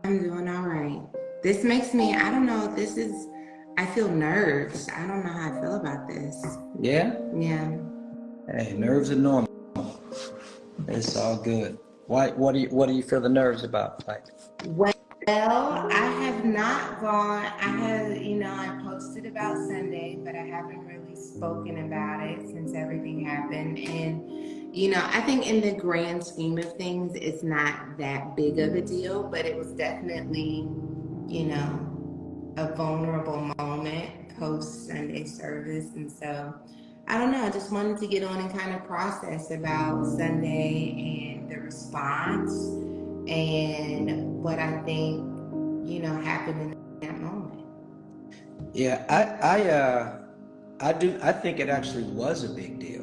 I'm doing all right. This makes me, I don't know, I feel nerves. I don't know how I feel about this. Yeah? Yeah. Hey, nerves are normal. It's all good. What do you feel the nerves about? Like, Well, I have not gone, I posted about Sunday, but I haven't really spoken about it since everything happened. And, I think in the grand scheme of things, it's not that big of a deal, but it was definitely, a vulnerable moment post Sunday service. And so I don't know, I just wanted to get on and kind of process about Sunday and the response and what I think, happened in that moment. yeah, I think it actually was a big deal.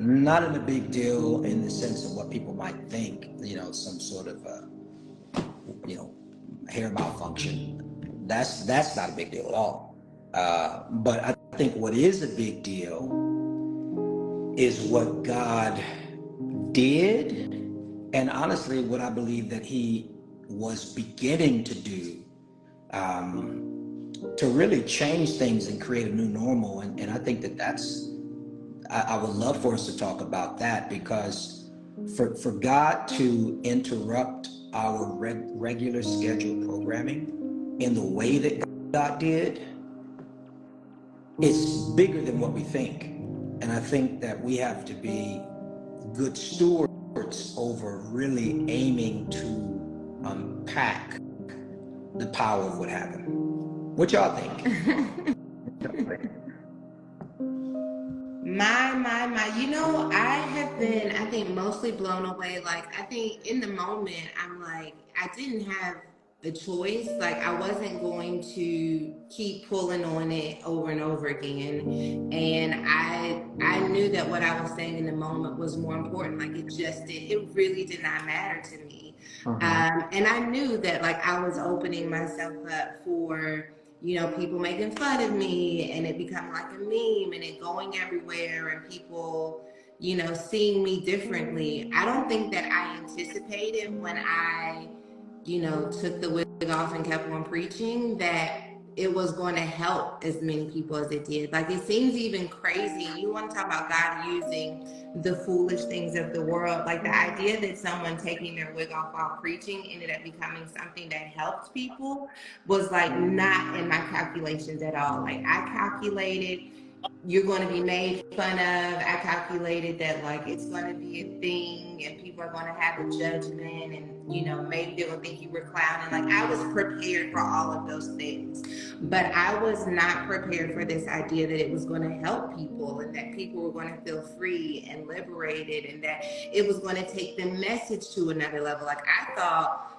Not in a big deal in the sense of what people might think, some sort of, you know, hair malfunction. That's not a big deal at all. But I think what is a big deal is what God did, and honestly, what I believe that He was beginning to do to really change things and create a new normal. And I think I would love for us to talk about that, because for God to interrupt our regular scheduled programming in the way that God did, it's bigger than what we think. And I think that we have to be good stewards over really aiming to unpack the power of what happened. What y'all think? My. I have been, I think, mostly blown away. Like, I think in the moment, I'm like, I didn't have a choice. Like, I wasn't going to keep pulling on it over and over again. And I knew that what I was saying in the moment was more important. Like, it really did not matter to me. And I knew that, like, I was opening myself up for people making fun of me and it becoming like a meme and it going everywhere and people, seeing me differently. I don't think that I anticipated when I, took the wig off and kept on preaching that it was going to help as many people as it did. Like, it seems even crazy. You want to talk about God using the foolish things of the world. Like, the idea that someone taking their wig off while preaching ended up becoming something that helped people was like not in my calculations at all. Like, I calculated you're going to be made fun of. I calculated that, like, it's going to be a thing and people are going to have a judgment and, maybe they're going to think you were clowning. Like, I was prepared for all of those things, but I was not prepared for this idea that it was going to help people and that people were going to feel free and liberated and that it was going to take the message to another level. Like, I thought,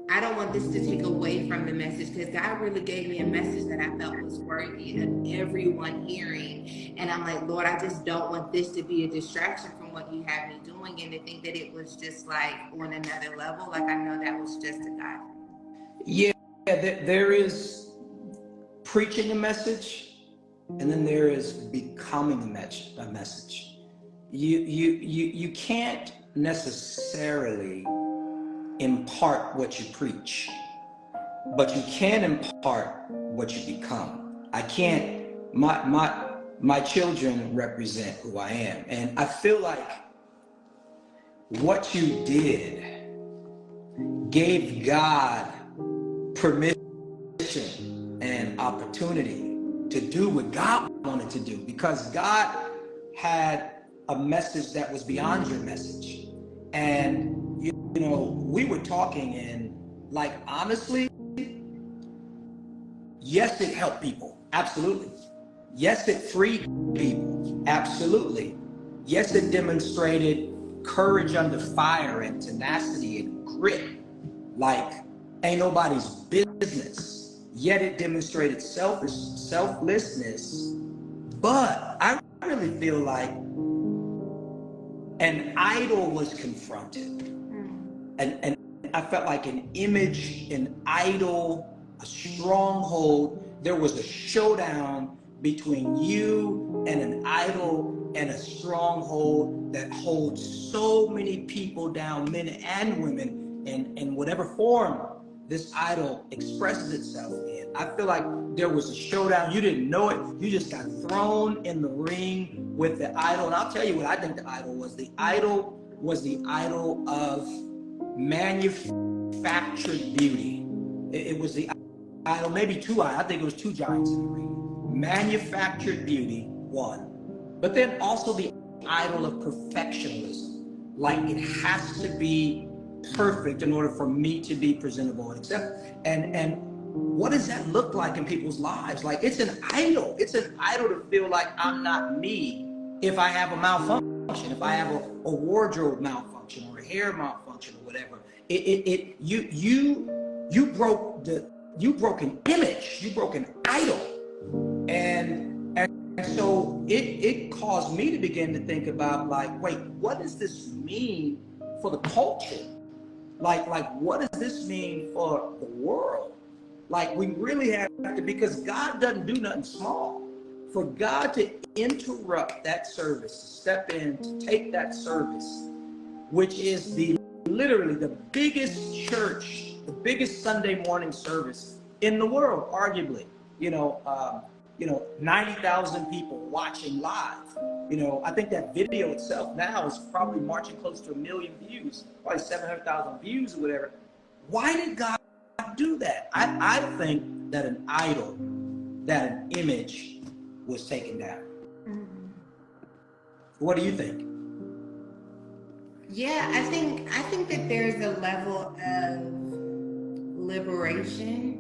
I don't want this to take away from the message, because God really gave me a message that I felt was worthy of everyone hearing. And I'm like, Lord, I just don't want this to be a distraction from what you have me doing, and to think that it was just like on another level. Like, I know that was just a God. Yeah, there is preaching a message, and then there is becoming a message. You can't necessarily impart what you preach, but you can impart what you become. I can't. My children represent who I am, and I feel like what you did gave God permission and opportunity to do what God wanted to do, because God had a message that was beyond your message. And we were talking, and, like, honestly, yes, it helped people, absolutely. Yes, it freed people, absolutely. Yes, it demonstrated courage under fire and tenacity and grit like ain't nobody's business. Yet it demonstrated selflessness. But I really feel like an idol was confronted. And I felt like an image, an idol, a stronghold. There was a showdown between you and an idol and a stronghold that holds so many people down, men and women. in whatever form this idol expresses itself in. I feel like there was a showdown. You didn't know it. You just got thrown in the ring with the idol. And I'll tell you what I think the idol was. The idol was the idol of manufactured beauty. It was the idol, maybe two idols. I think it was two giants in the ring. Manufactured beauty, one. But then also the idol of perfectionism. Like it has to be perfect in order for me to be presentable and accept. And what does that look like in people's lives? Like it's an idol. It's an idol to feel like I'm not me if I have a malfunction, if I have a wardrobe malfunction or a hair malfunction or whatever. You broke an image, you broke an idol. And so it caused me to begin to think about like, wait, what does this mean for the culture? Like what does this mean for the world? Like we really have to, because God doesn't do nothing small. For God to interrupt that service, to step in, to take that service, which is literally the biggest church, the biggest Sunday morning service in the world, arguably. 90,000 people watching live. I think that video itself now is probably marching close to 1 million views, probably 700,000 views or whatever. Why did God do that? I think that an idol, that an image was taken down. Mm-hmm. What do you think? Yeah, I think that there's a level of liberation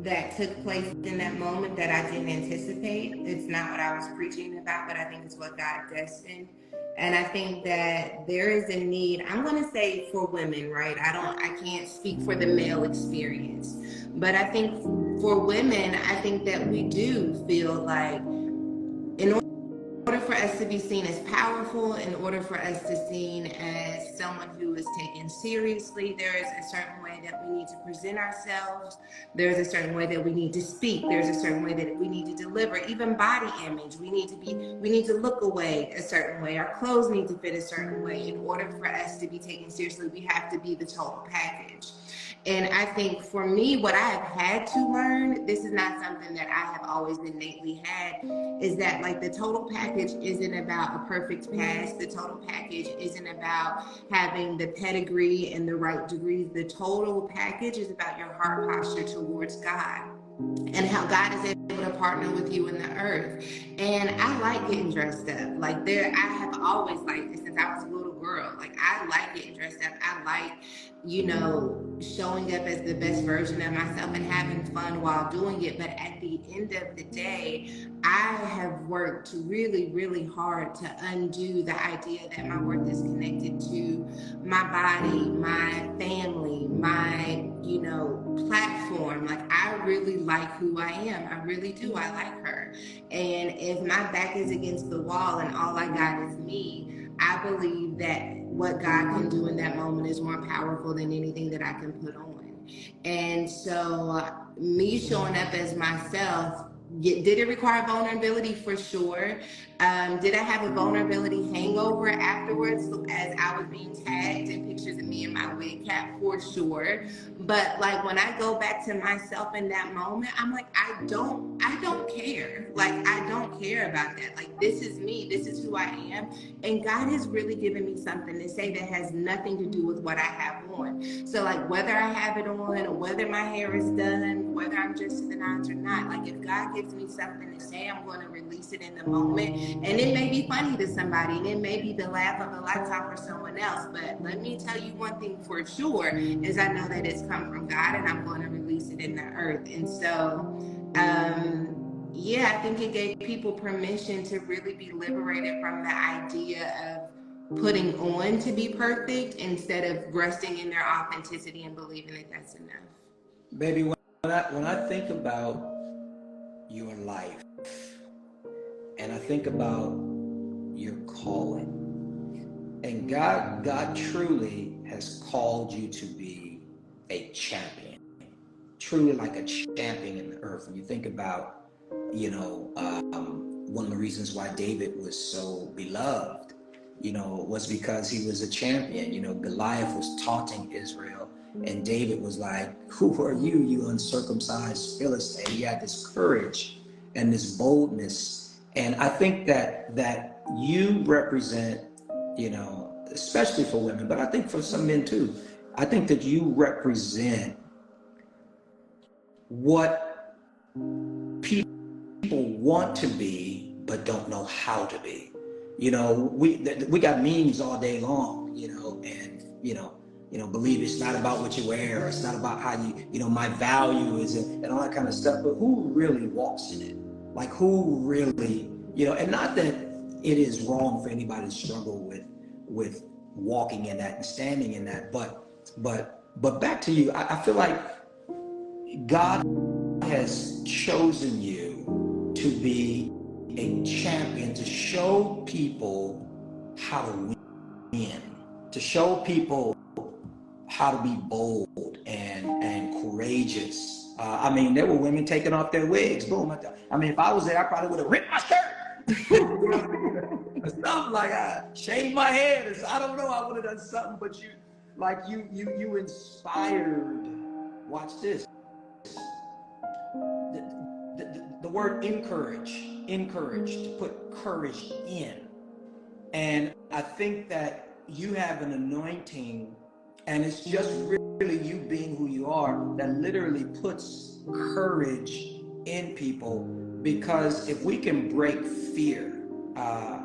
that took place in that moment that I didn't anticipate. It's not what I was preaching about, but I think it's what God destined. And I think that there is a need, I'm going to say for women, right? I can't speak for the male experience, but I think for women, I think that we do feel like in order for us to be seen as powerful, in order for us to be seen as someone who is taken seriously, there is a certain way that we need to present ourselves. There's a certain way that we need to speak. There's a certain way that we need to deliver. Even body image, we need to look away a certain way. Our clothes need to fit a certain way. In order for us to be taken seriously, we have to be the total package. And I think for me, what I have had to learn, this is not something that I have always innately had, is that like the total package isn't about a perfect past. The total package isn't about having the pedigree and the right degrees. The total package is about your heart posture towards God and how God is able to partner with you in the earth. And I like getting dressed up. I have always liked it since I was a little girl. Like I like getting dressed up. I like, showing up as the best version of myself and having fun while doing it. But at the end of the day, I have worked really, really hard to undo the idea that my worth is connected to my body, my family, my, platform. Like I really like who I am. I really do. I like her. And if my back is against the wall and all I got is me, I believe that what God can do in that moment is more powerful than anything that I can put on. And so me showing up as myself, did it require vulnerability? For sure. Did I have a vulnerability hangover afterwards as I was being tagged in pictures of me in my wig cap? For sure. But like when I go back to myself in that moment, I'm like, I don't care. Like I don't care about that. Like this is me. This is who I am. And God has really given me something to say that has nothing to do with what I have on. So like whether I have it on, or whether my hair is done, whether I'm dressed to the nines or not, like if God gives me something to say, I'm going to release it in the moment. And it may be funny to somebody, and it may be the laugh of a lifetime for someone else. But let me tell you one thing for sure is I know that it's come from God, and I'm going to release it in the earth. And so, I think it gave people permission to really be liberated from the idea of putting on to be perfect instead of resting in their authenticity and believing that that's enough. Baby, when I think about your life and I think about your calling, and God truly has called you to be a champion, truly like a champion in the earth. And you think about, one of the reasons why David was so beloved was because he was a champion. Goliath was taunting Israel, and David was like, "Who are you, you uncircumcised Philistine?" He had this courage and this boldness, and I think that you represent, especially for women, but I think for some men too. I think that you represent what people want to be but don't know how to be. We got memes all day long, and believe it's not about what you wear, or it's not about how my value is, and all that kind of stuff. But who really walks in it? Like, who really, and not that it is wrong for anybody to struggle with walking in that and standing in that, but back to you, I feel like God has chosen you to be a champion, to show people how to win, to show people how to be bold and courageous. There were women taking off their wigs. Boom. If I was there, I probably would have ripped my shirt. Stuff like I shaved my head. I don't know. I would have done something, but you inspired. Watch this. The word encourage, to put courage in. And I think that you have an anointing, and it's just really you being who you are that literally puts courage in people. Because if we can break fear, I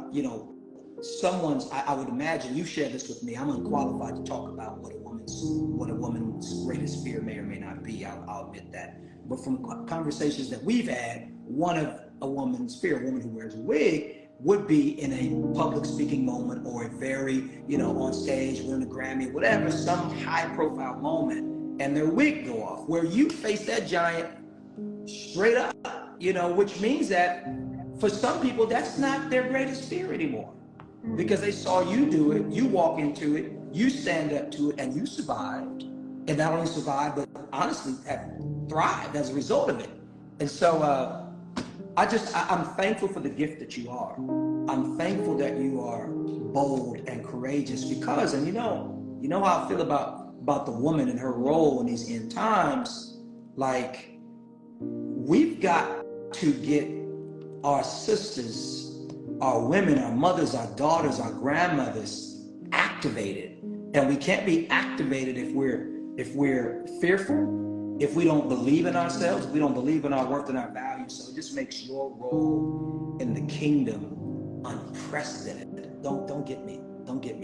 would imagine you shared this with me. I'm unqualified to talk about what a woman's greatest fear may or may not be. I'll admit that. But from conversations that we've had, one of a woman's fear, a woman who wears a wig, would be in a public speaking moment, or a very, on stage, winning a Grammy, whatever, some high profile moment, and their wig go off, where you face that giant straight up, which means that for some people, that's not their greatest fear anymore, because they saw you do it, you walk into it, you stand up to it, and you survived. And not only survived, but honestly have thrived as a result of it. And so I'm thankful for the gift that you are. I'm thankful that you are bold and courageous, because, and you know how I feel about the woman and her role in these end times. Like, we've got to get our sisters, our women, our mothers, our daughters, our grandmothers activated. And we can't be activated if we're fearful, if we don't believe in ourselves, if we don't believe in our worth and our value. So it just makes your role in the kingdom unprecedented. Don't get me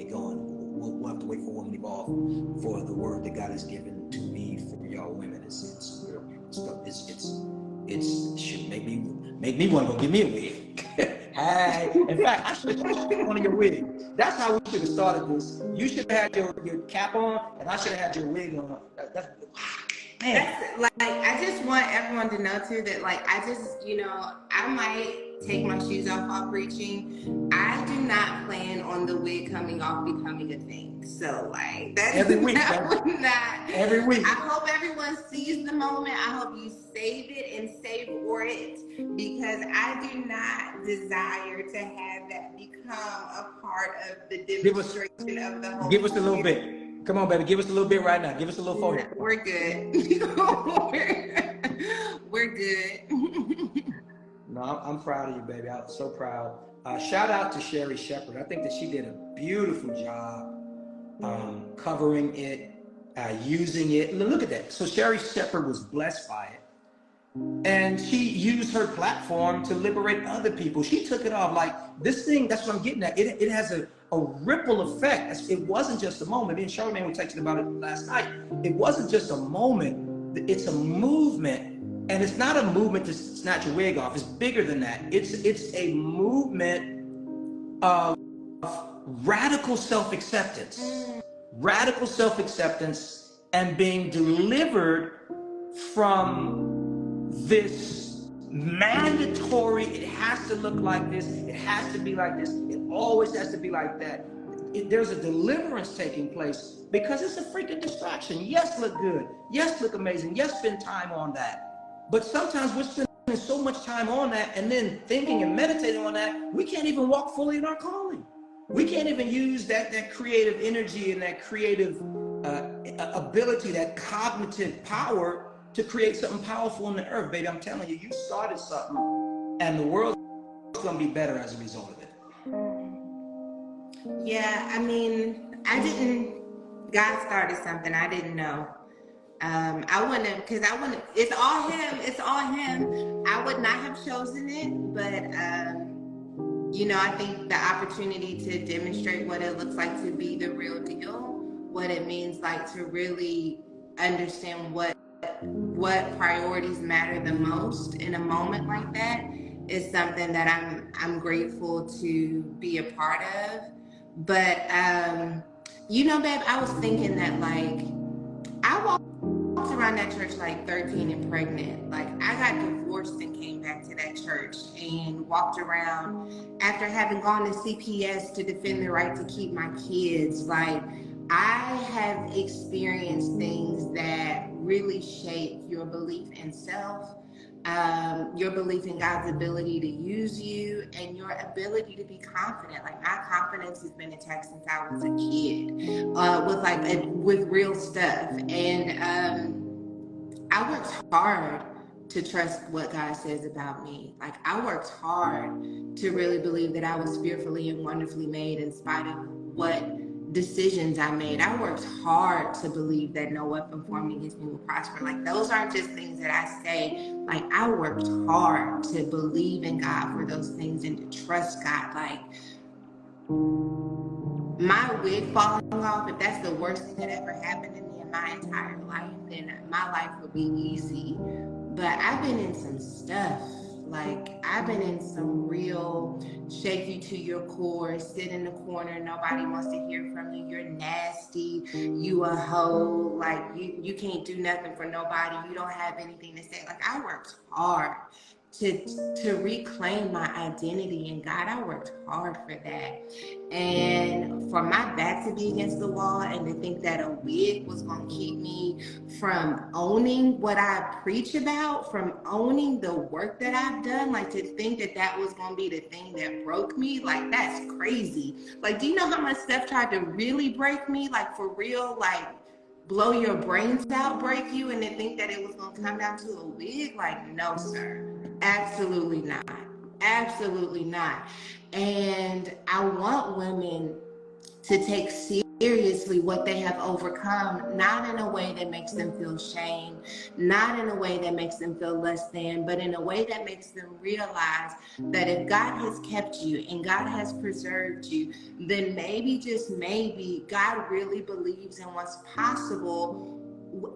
going. We'll have to wait for Woman Evolve for the word that God has given to me for y'all women. It's real stuff. It should make me want to go give me a wig. Hey, in fact, I should get one of your wigs. That's how we should have started this. You should have had your cap on, and I should have had your wig on. I just want everyone to know too that I might take my shoes off while preaching. I do not plan on the wig coming off becoming a thing. So that every week, every week. I hope everyone sees the moment. I hope you save it and save for it, because I do not desire to have that become a part of the demonstration of the whole. Give us a little bit. Come on, baby. Give us a little bit right now. Give us a little forehead. We're good. We're good. No, I'm proud of you, baby. I'm so proud. Shout out to Sherry Shepherd. I think that she did a beautiful job covering it, using it. Look at that. So Sherry Shepherd was blessed by it. And she used her platform to liberate other people. She took it off like this thing. That's what I'm getting at. It has a ripple effect. It wasn't just a moment. Me and Charlamagne were texting about it last night. It wasn't just a moment. It's a movement. And it's not a movement to snatch a wig off. It's bigger than that. It's a movement of radical self-acceptance. Radical self-acceptance and being delivered from this mandatory, it has to look like this, it has to be like this, it always has to be like that. There's a deliverance taking place because it's a freaking distraction. Yes, look good. Yes, look amazing. Yes, spend time on that. But sometimes we're spending so much time on that and then thinking and meditating on that, we can't even walk fully in our calling. We can't even use that creative energy and that creative ability, that cognitive power to create something powerful in the earth, baby. I'm telling you, you started something, and the world's gonna be better as a result of it. Yeah, I mean, I didn't. God started something I didn't know. I wouldn't have, because I wouldn't. It's all him. It's all him. I would not have chosen it, but you know, I think the opportunity to demonstrate what it looks like to be the real deal, what it means like to really understand what priorities matter the most in a moment like that is something that I'm grateful to be a part of. But you know, babe, I was thinking that like I walked around that church like 13 and pregnant. Like I got divorced and came back to that church and walked around after having gone to CPS to defend the right to keep my kids. Like I have experienced things that really shape your belief in self, your belief in God's ability to use you, and your ability to be confident. Like my confidence has been attacked since I was a kid, with real stuff. And I worked hard to trust what God says about me. Like I worked hard to really believe that I was fearfully and wonderfully made in spite of what decisions I made. I worked hard to believe that no weapon formed against me will prosper. Like those aren't just things that I say. Like I worked hard to believe in God for those things and to trust God. Like my wig falling off, if that's the worst thing that ever happened to me in my entire life, then my life would be easy. But I've been in some stuff. Like I've been in some real shake you to your core, sit in the corner, nobody wants to hear from you, you're nasty, you a hoe, like you can't do nothing for nobody, you don't have anything to say. Like I worked hard to reclaim my identity in God. I worked hard for that. And for my back to be against the wall and to think that a wig was going to keep me from owning what I preach about, from owning the work that I've done, like to think that that was going to be the thing that broke me, like that's crazy. Like, do you know how much stuff tried to really break me? Like for real, like blow your brains out, break you, and to think that it was going to come down to a wig? Like, no, sir. Absolutely not. Absolutely not. And I want women to take seriously what they have overcome, not in a way that makes them feel shame, not in a way that makes them feel less than, but in a way that makes them realize that if God has kept you and God has preserved you, then maybe, just maybe, God really believes in what's possible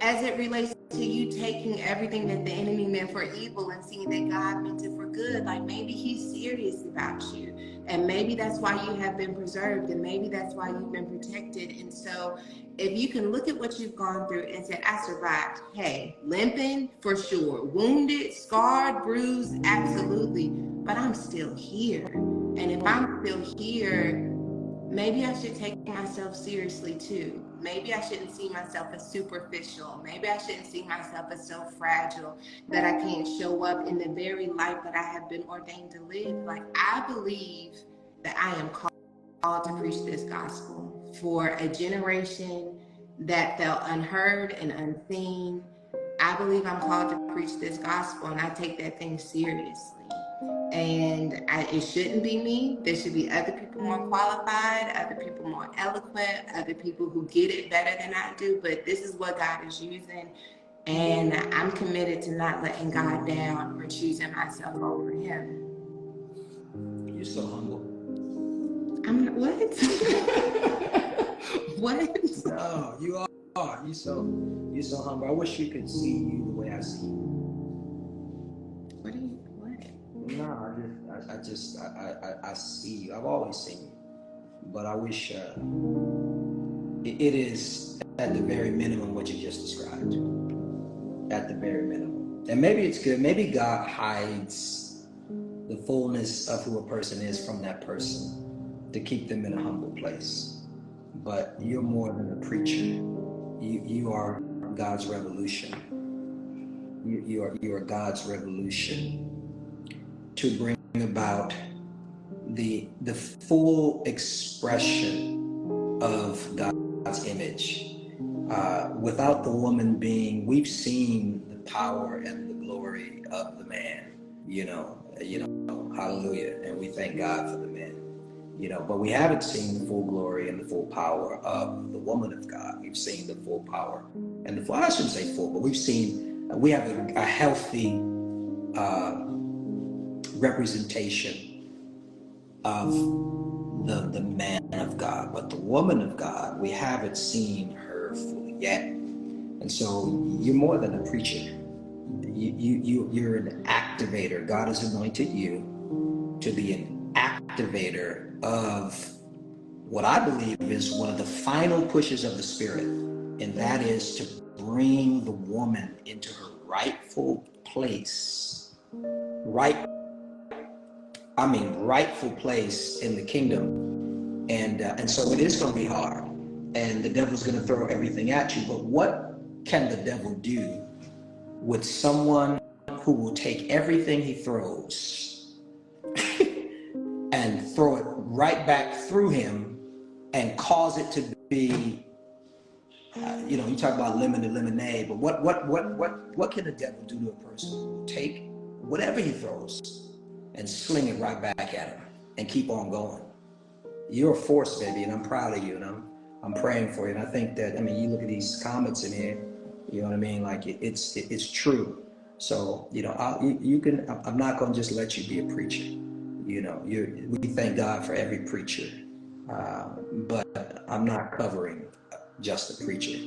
as it relates to you taking everything that the enemy meant for evil and seeing that God meant it for good. Like maybe he's serious about you, and maybe that's why you have been preserved, and maybe that's why you've been protected. And so if you can look at what you've gone through and say, I survived. Hey, limping for sure, wounded, scarred, bruised, absolutely, but I'm still here. And if I'm still here, maybe I should take myself seriously too. Maybe I shouldn't see myself as superficial. Maybe I shouldn't see myself as so fragile that I can't show up in the very life that I have been ordained to live. Like I believe that I am called to preach this gospel for a generation that felt unheard and unseen. I believe I'm called to preach this gospel, and I take that thing seriously. And it shouldn't be me. There should be other people more qualified, other people more eloquent, other people who get it better than I do. But this is what God is using. And I'm committed to not letting God down or choosing myself over him. You're so humble. I'm not, what? What? No, you are. You're so humble. I wish you could see you the way I see you. What? No, I see you. I've always seen you, but I wish it is at the very minimum what you just described. At the very minimum, and maybe it's good. Maybe God hides the fullness of who a person is from that person to keep them in a humble place. But you're more than a preacher. You are God's revolution. You are God's revolution to bring about the full expression of God's image. Without the woman being, we've seen the power and the glory of the man, hallelujah. And we thank God for the man, but we haven't seen the full glory and the full power of the woman of God. We've seen the full power and the full, I shouldn't say full, but we have a healthy representation of the man of God, but the woman of God, we haven't seen her fully yet. And so you're more than a preacher. You're an activator. God has anointed you to be an activator of what I believe is one of the final pushes of the Spirit, and that is to bring the woman into her rightful place, rightful place in the kingdom. And so it is going to be hard, and the devil's going to throw everything at you. But what can the devil do with someone who will take everything he throws and throw it right back through him and cause it to be, you talk about lemon and lemonade, but what can the devil do to a person who will take whatever he throws and sling it right back at him and keep on going? You're a force, baby, and I'm proud of you, and I'm praying for you. And I think that, you look at these comments in here, you know what I mean? Like it's true. So, I'm not going to just let you be a preacher. We thank God for every preacher, but I'm not covering just a preacher.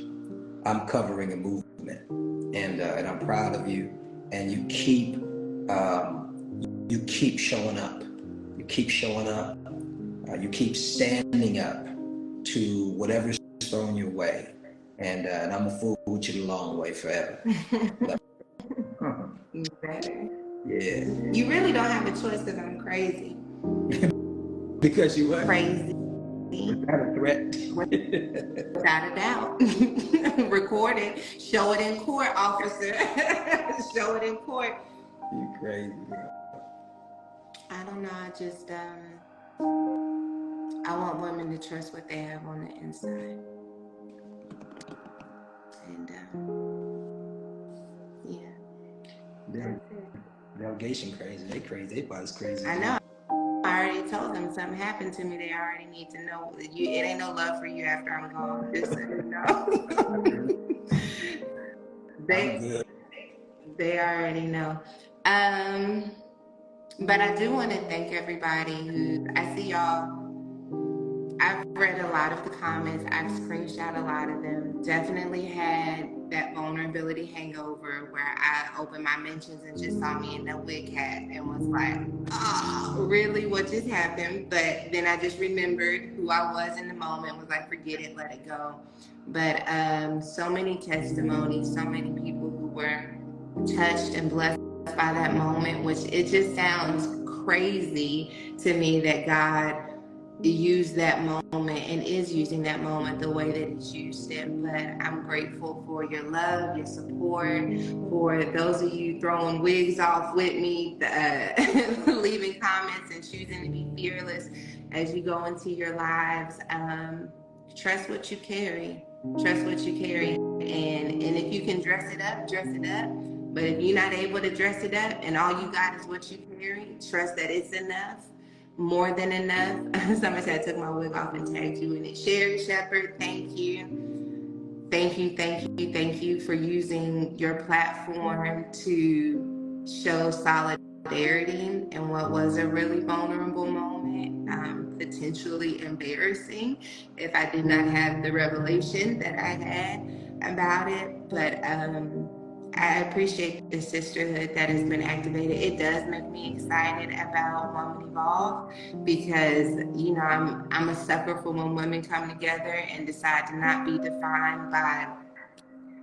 I'm covering a movement, and I'm proud of you. And you keep showing up. You keep showing up. You keep standing up to whatever's thrown your way. And I'm a fool with you the long way forever. You better. Yeah. You really don't have a choice because I'm crazy. Because you are crazy. Is that a threat? Without a doubt. Record it. Show it in court, officer. Show it in court. You crazy. I don't know. I just I want women to trust what they have on the inside. And yeah. Delegation crazy. They crazy. They about as crazy. I know. I already told them something happened to me. They already need to know. It ain't no love for you after I'm gone. Just so you know. They already know. But I do want to thank everybody I see y'all. I've read a lot of the comments. I've screenshot a lot of them. Definitely had that vulnerability hangover where I opened my mentions and just saw me in the wig hat and was like, oh, really? What just happened? But then I just remembered who I was in the moment, was like, forget it, let it go. But so many testimonies, so many people who were touched and blessed by that moment, which it just sounds crazy to me that God used that moment and is using that moment the way that He's used it. But I'm grateful for your love, your support, for those of you throwing wigs off with me, leaving comments and choosing to be fearless as you go into your lives. Trust what you carry. Trust what you carry. And if you can dress it up, dress it up. But if you're not able to dress it up and all you got is what you carry, trust that it's enough. More than enough. Somebody said I took my wig off and tagged you in it. Sherry Shepherd, thank you. Thank you for using your platform to show solidarity in what was a really vulnerable moment, potentially embarrassing if I did not have the revelation that I had about it. But I appreciate the sisterhood that has been activated. It does make me excited about Woman Evolve because, I'm a sucker for when women come together and decide to not be defined by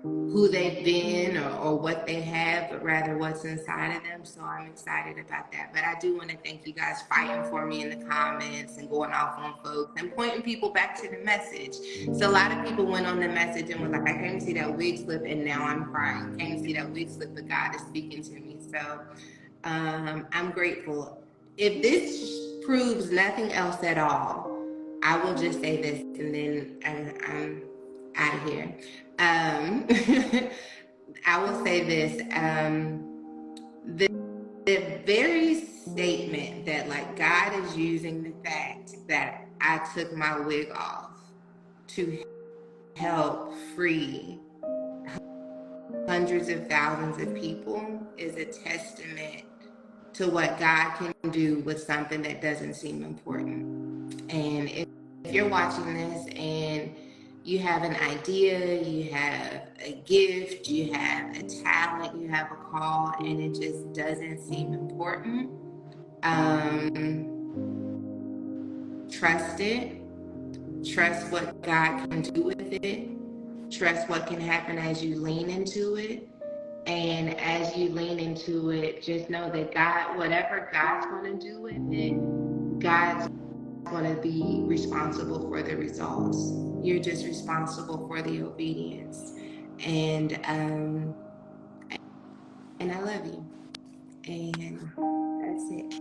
who they've been or what they have, but rather what's inside of them. So I'm excited about that. But I do want to thank you guys fighting for me in the comments and going off on folks and pointing people back to the message. So a lot of people went on the message and was like, I came to see that wig slip and now I'm crying. Came to see that wig slip, but God is speaking to me. So I'm grateful. If this proves nothing else at all, I will just say this, and then I'm out of here. I will say this. The very statement that like God is using the fact that I took my wig off to help free hundreds of thousands of people is a testament to what God can do with something that doesn't seem important. And if you're watching this and you have an idea, you have a gift, you have a talent, you have a call, and it just doesn't seem important, trust it. Trust what God can do with it. Trust what can happen as you lean into it. And as you lean into it, just know that God, whatever God's going to do with it, God's going to be responsible for the results. You're just responsible for the obedience. And I love you. And that's it.